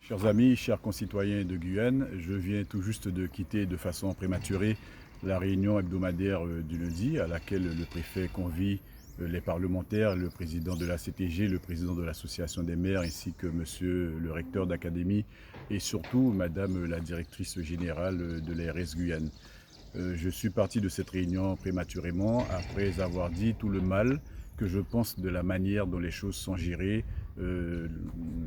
Chers amis, chers concitoyens de Guyane, je viens tout juste de quitter de façon prématurée la réunion hebdomadaire du lundi à laquelle le préfet convie les parlementaires, le président de la CTG, le président de l'association des maires ainsi que monsieur le recteur d'académie et surtout madame la directrice générale de l'ARS Guyane. Je suis parti de cette réunion prématurément après avoir dit tout le mal que je pense de la manière dont les choses sont gérées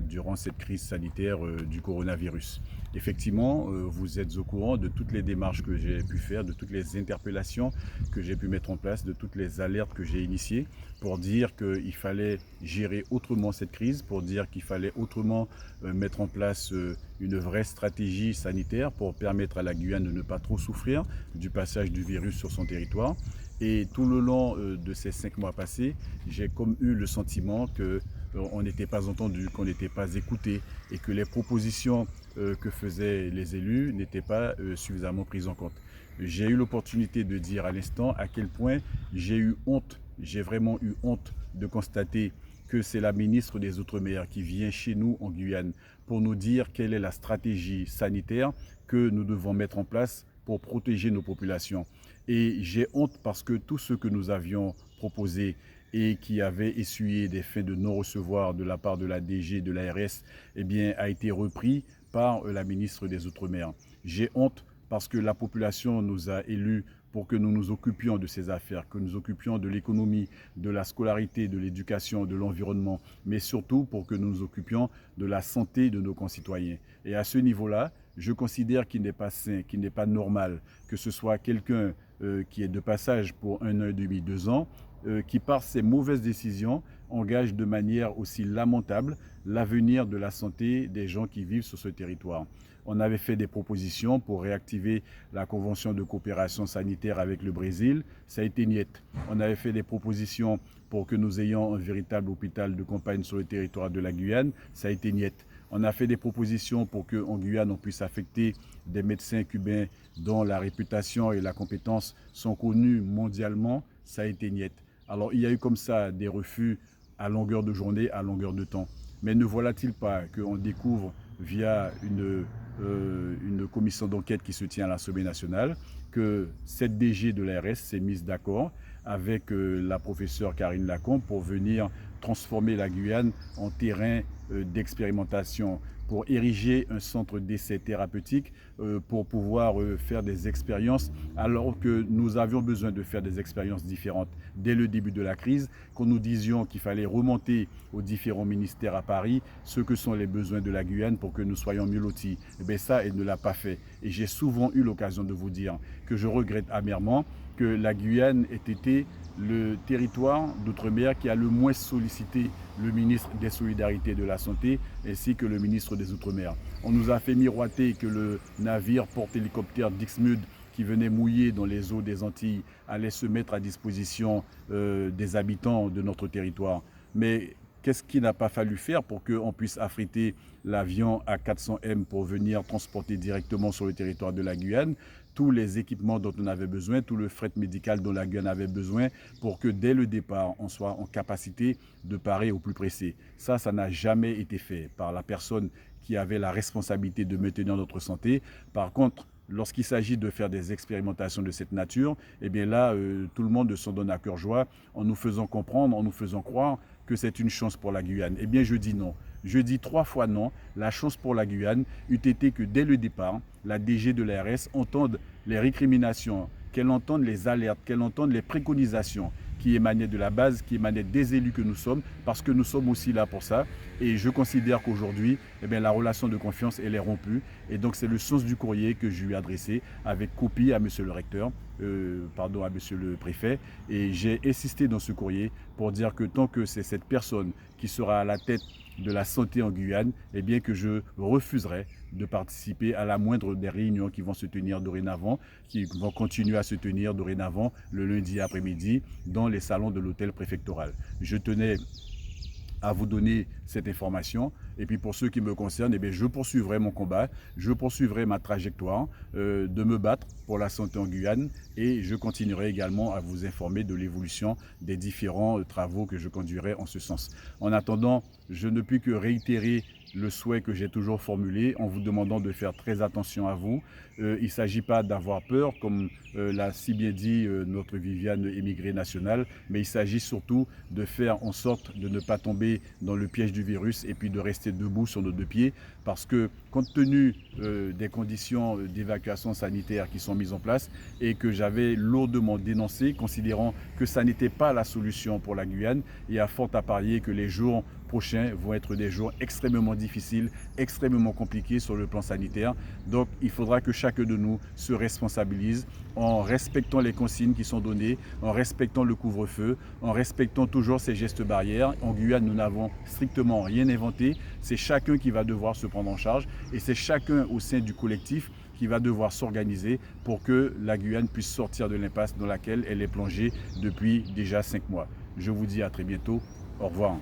durant cette crise sanitaire du coronavirus. Effectivement, vous êtes au courant de toutes les démarches que j'ai pu faire, de toutes les interpellations que j'ai pu mettre en place, de toutes les alertes que j'ai initiées pour dire qu'il fallait gérer autrement cette crise, pour dire qu'il fallait autrement mettre en place une vraie stratégie sanitaire pour permettre à la Guyane de ne pas trop souffrir du passage du virus sur son territoire. Et tout le long de ces 5 mois passés, j'ai comme eu le sentiment qu'on n'était pas entendu, qu'on n'était pas écouté et que les propositions que faisaient les élus n'étaient pas suffisamment prises en compte. J'ai eu l'opportunité de dire à l'instant à quel point j'ai eu honte, j'ai vraiment eu honte de constater que c'est la ministre des Outre-mer qui vient chez nous en Guyane pour nous dire quelle est la stratégie sanitaire que nous devons mettre en place pour protéger nos populations. Et j'ai honte parce que tout ce que nous avions proposé et qui avait essuyé des faits de non-recevoir de la part de la DG de l'ARS, eh bien, a été repris par la ministre des Outre-mer. J'ai honte parce que la population nous a élus pour que nous nous occupions de ces affaires, que nous occupions de l'économie, de la scolarité, de l'éducation, de l'environnement, mais surtout pour que nous nous occupions de la santé de nos concitoyens. Et à ce niveau-là, je considère qu'il n'est pas sain, qu'il n'est pas normal que ce soit quelqu'un qui est de passage pour 1 an et demi, 2 ans, qui par ses mauvaises décisions engage de manière aussi lamentable l'avenir de la santé des gens qui vivent sur ce territoire. On avait fait des propositions pour réactiver la convention de coopération sanitaire avec le Brésil, ça a été niette. On avait fait des propositions pour que nous ayons un véritable hôpital de campagne sur le territoire de la Guyane, ça a été niette. On a fait des propositions pour qu'en Guyane, on puisse affecter des médecins cubains dont la réputation et la compétence sont connues mondialement, ça a été niette. Alors il y a eu comme ça des refus à longueur de journée, à longueur de temps. Mais ne voilà-t-il pas qu'on découvre via une commission d'enquête qui se tient à l'Assemblée nationale que cette DG de l'ARS s'est mise d'accord avec la professeure Karine Lacombe pour venir transformer la Guyane en terrain d'expérimentation, pour ériger un centre d'essai thérapeutique, pour pouvoir faire des expériences, alors que nous avions besoin de faire des expériences différentes dès le début de la crise, quand nous disions qu'il fallait remonter aux différents ministères à Paris ce que sont les besoins de la Guyane pour que nous soyons mieux lotis. Et bien ça, elle ne l'a pas fait. Et j'ai souvent eu l'occasion de vous dire que je regrette amèrement que la Guyane ait été le territoire d'outre-mer qui a le moins sollicité le ministre des Solidarités et de la Santé ainsi que le ministre des Outre-mer. On nous a fait miroiter que le navire porte-hélicoptère Dixmude qui venait mouiller dans les eaux des Antilles allait se mettre à disposition des habitants de notre territoire. Mais qu'est-ce qu'il n'a pas fallu faire pour qu'on puisse affréter l'avion A400M pour venir transporter directement sur le territoire de la Guyane tous les équipements dont on avait besoin, tout le fret médical dont la Guyane avait besoin pour que dès le départ, on soit en capacité de parer au plus pressé. Ça n'a jamais été fait par la personne qui avait la responsabilité de maintenir notre santé. Par contre, lorsqu'il s'agit de faire des expérimentations de cette nature, eh bien là, tout le monde s'en donne à cœur joie en nous faisant comprendre, en nous faisant croire que c'est une chance pour la Guyane. Eh bien, je dis non. Je dis 3 fois non. La chance pour la Guyane eût été que dès le départ, la DG de l'ARS entende les récriminations, qu'elle entende les alertes, qu'elle entende les préconisations qui émanaient de la base, qui émanaient des élus que nous sommes, parce que nous sommes aussi là pour ça. Et je considère qu'aujourd'hui, eh bien, la relation de confiance, elle est rompue. Et donc, c'est le sens du courrier que je lui ai adressé avec copie à monsieur le recteur, à monsieur le préfet. Et j'ai insisté dans ce courrier pour dire que tant que c'est cette personne qui sera à la tête de la santé en Guyane, eh bien que je refuserai de participer à la moindre des réunions qui vont se tenir dorénavant, qui vont continuer à se tenir dorénavant le lundi après-midi dans les salons de l'hôtel préfectoral. Je tenais à vous donner cette information. Et puis pour ceux qui me concernent, eh bien, je poursuivrai mon combat, je poursuivrai ma trajectoire de me battre pour la santé en Guyane et je continuerai également à vous informer de l'évolution des différents travaux que je conduirai en ce sens. En attendant, je ne puis que réitérer le souhait que j'ai toujours formulé en vous demandant de faire très attention à vous. Il ne s'agit pas d'avoir peur, comme l'a si bien dit notre Viviane émigrée nationale, mais il s'agit surtout de faire en sorte de ne pas tomber dans le piège du virus et puis de rester debout sur nos deux pieds, parce que compte tenu des conditions d'évacuation sanitaire qui sont mises en place et que j'avais lourdement dénoncé, considérant que ça n'était pas la solution pour la Guyane, et à fort à parier que les jours prochains vont être des jours extrêmement difficiles, extrêmement compliqués sur le plan sanitaire. Donc il faudra que chacun de nous se responsabilise en respectant les consignes qui sont données, en respectant le couvre-feu, en respectant toujours ces gestes barrières. En Guyane, nous n'avons strictement rien inventé. C'est chacun qui va devoir se prendre en charge et c'est chacun au sein du collectif qui va devoir s'organiser pour que la Guyane puisse sortir de l'impasse dans laquelle elle est plongée depuis déjà 5 mois. Je vous dis à très bientôt. Au revoir.